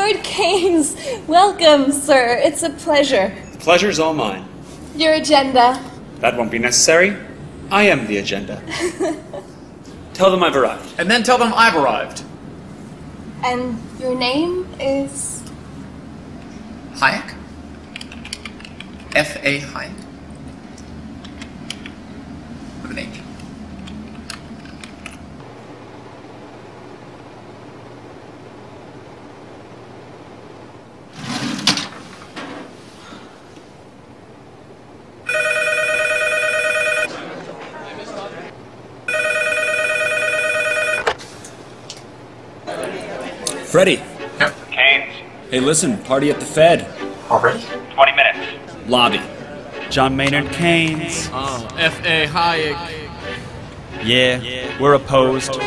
Lord Keynes, welcome, sir. It's a pleasure. The pleasure's all mine. Your agenda. That won't be necessary. I am the agenda. Tell them I've arrived. And then tell them I've arrived. And your name is? Hayek? F.A. Hayek. With an H. Freddie. Yep. Keynes. Hey, listen, party at the Fed. Already? 20 minutes. Lobby. John Maynard Keynes. F.A. Hayek. Yeah, we're opposed.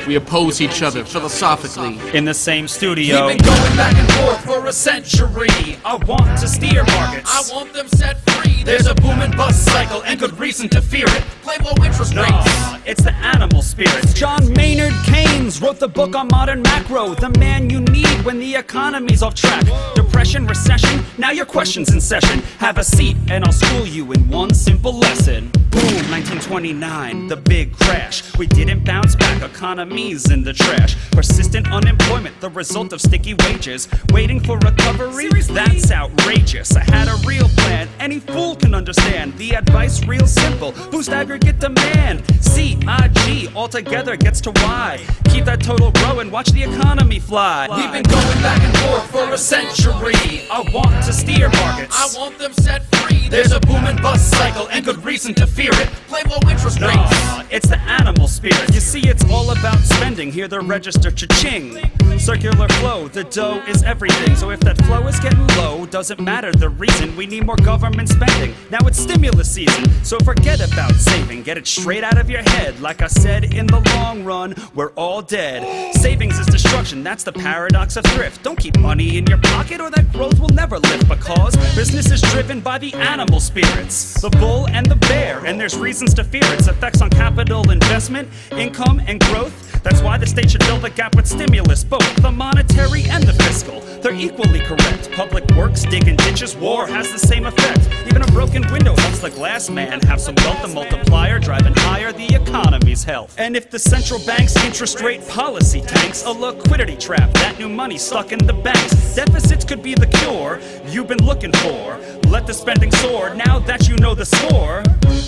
We oppose each other philosophically. In the same studio. We've been going back and forth for a century. I want to steer markets. I want them set free. There's a boom and bust cycle and good reason to fear it. Play low interest rates. Nah, it's the animal spirits. John Maynard Keynes wrote the book on modern macro. The man you need when the economy's off track. Depression, recession, now your question's in session. Have a seat and I'll school you in one simple lesson. Boom, 1929, the big crash. We didn't bounce back, economy's in the trash. Persistent unemployment, the result of sticky wages. Waiting for recovery? That's outrageous. I had a real plan, any fool can understand. The advice real simple, boost aggregate demand. C-I-G, altogether gets to Y. Keep that total growing, watch the economy fly. We've been going back and forth for a century. I want to steer markets. I want them set free. There's a boom and bust cycle and good reason to fear it. Play low interest rates. Nah, it's the animal spirit. You see, it's all about spending. Hear the register cha-ching. Circular flow, the dough is everything. So if that flow is getting low, doesn't matter the reason. We need more government spending. Now it's stimulus season, so forget about saving. Get it straight out of your head. Like I said, in the long run, we're all dead. Savings is destruction, that's the paradox of thrift. Don't keep money in your pocket or that growth will never lift. Because business is driven by the animal spirits, the bull and the bear, and there's reasons to fear its effects on capital investment, income, and growth. That's why the state should fill the gap with stimulus, both the monetary and the fiscal. They're equally correct. Public works, digging ditches, war has the same effect. Even a broken window helps the glass man have some wealth. The multiplier driving higher the economy's health. And if the central bank's interest rate policy tanks, a liquidity trap, that new money stuck in the banks. Deficits could be the cure you've been looking for. Let the spending soar now that you know the score.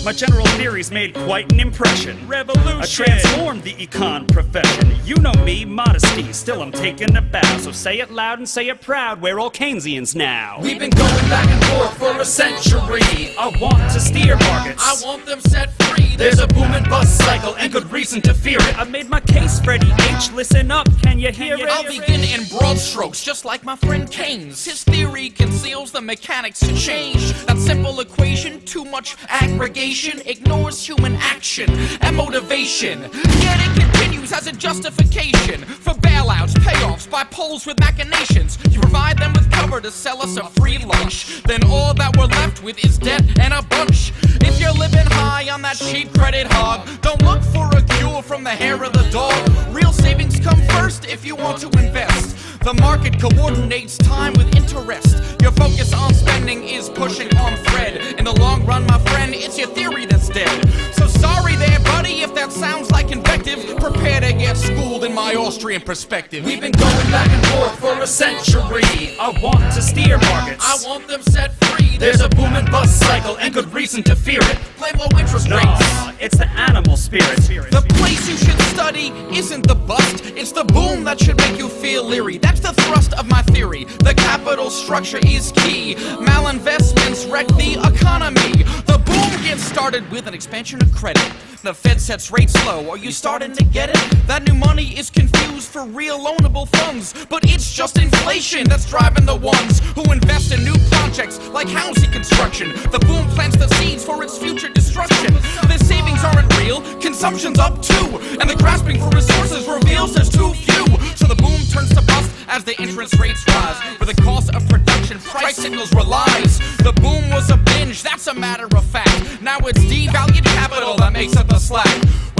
My general theories made quite an impression. Revolution! I transformed the econ profession. You know me, modesty, still I'm taking a bow. So say it loud and say it proud, we're all Keynesians now. We've been going back and forth for a century. I want to steer markets. I want them set free. There's a boom and bust cycle and good reason to fear it. I've made my case, Freddie H. Listen up, can you hear it? I'll begin in broad strokes, just like my friend Keynes. His theory conceals the mechanics to change. That simple equation, too much aggregation, ignores human action and motivation. Yet it continues as a justification for bailouts, payoffs by polls with machinations. You provide them with cover to sell us a free lunch. Then all that we're left with is debt and a bunch. If you're living high on that cheap credit hog, don't look for a cure from the hair of the dog. Real savings come first if you want to invest. The market coordinates time with interest. Your focus on spending is pushing on Fred. In the long run, my friend, it's your theory that's dead. So sorry there, buddy, if that sounds like invective. Prepare to get schooled in my Austrian perspective. We've been going back and forth for a century. I want to steer markets. I want them set free. There's a boom and bust cycle and good reason to fear it. Play low interest rates. Nah, it's the animal spirit. The place you should study isn't the bust, it's the boom that should make you feel leery. That's the thrust of my theory. The capital structure is key. Malinvestments wreck the economy. The boom gets started with an expansion of credit. The Fed sets rates low. Are you starting to get it? That new money is confused for real loanable funds, but it's just inflation that's driving the ones who invest in new projects like housing construction. The boom plants the seeds for its future destruction. The savings aren't real, consumption's up too, and the grasping for resources reveals there's too few. So the boom turns to bust as the interest rates rise. For the cost of production, price signals relies. The boom was a binge, that's a matter of fact. Now it's devalued capital that makes up the slack.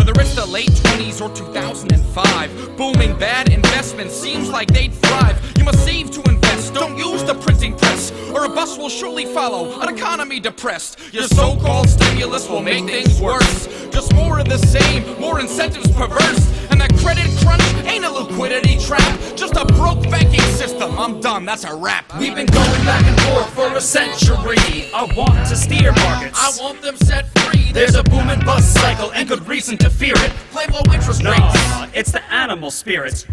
Whether it's the late 20s or 2005, booming bad investments seems like they'd thrive. You must save to invest. Don't use the printing press, or a bus will surely follow, an economy depressed. Your so-called stimulus will make things worse. Just more of the same, more incentives perverse. And that credit crunch ain't a liquidity trap, just a broke banking system. I'm done, that's a wrap. We've been going back and forth for a century. I want to steer markets. I want them set free. There's a boom and bust cycle and good reason to fear it. Play low interest No, rates. it's the animal spirit.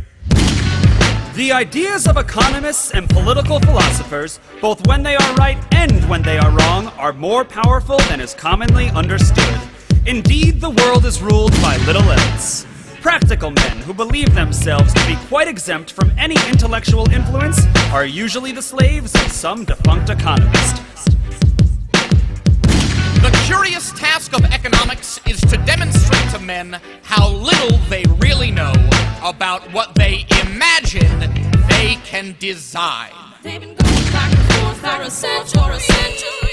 The ideas of economists and political philosophers, both when they are right and when they are wrong, are more powerful than is commonly understood. Indeed, the world is ruled by little else. Practical men who believe themselves to be quite exempt from any intellectual influence are usually the slaves of some defunct economist. The curious task of economics is to demonstrate to men how little they really know about what they imagine they can design. They've been going back and forth for a century.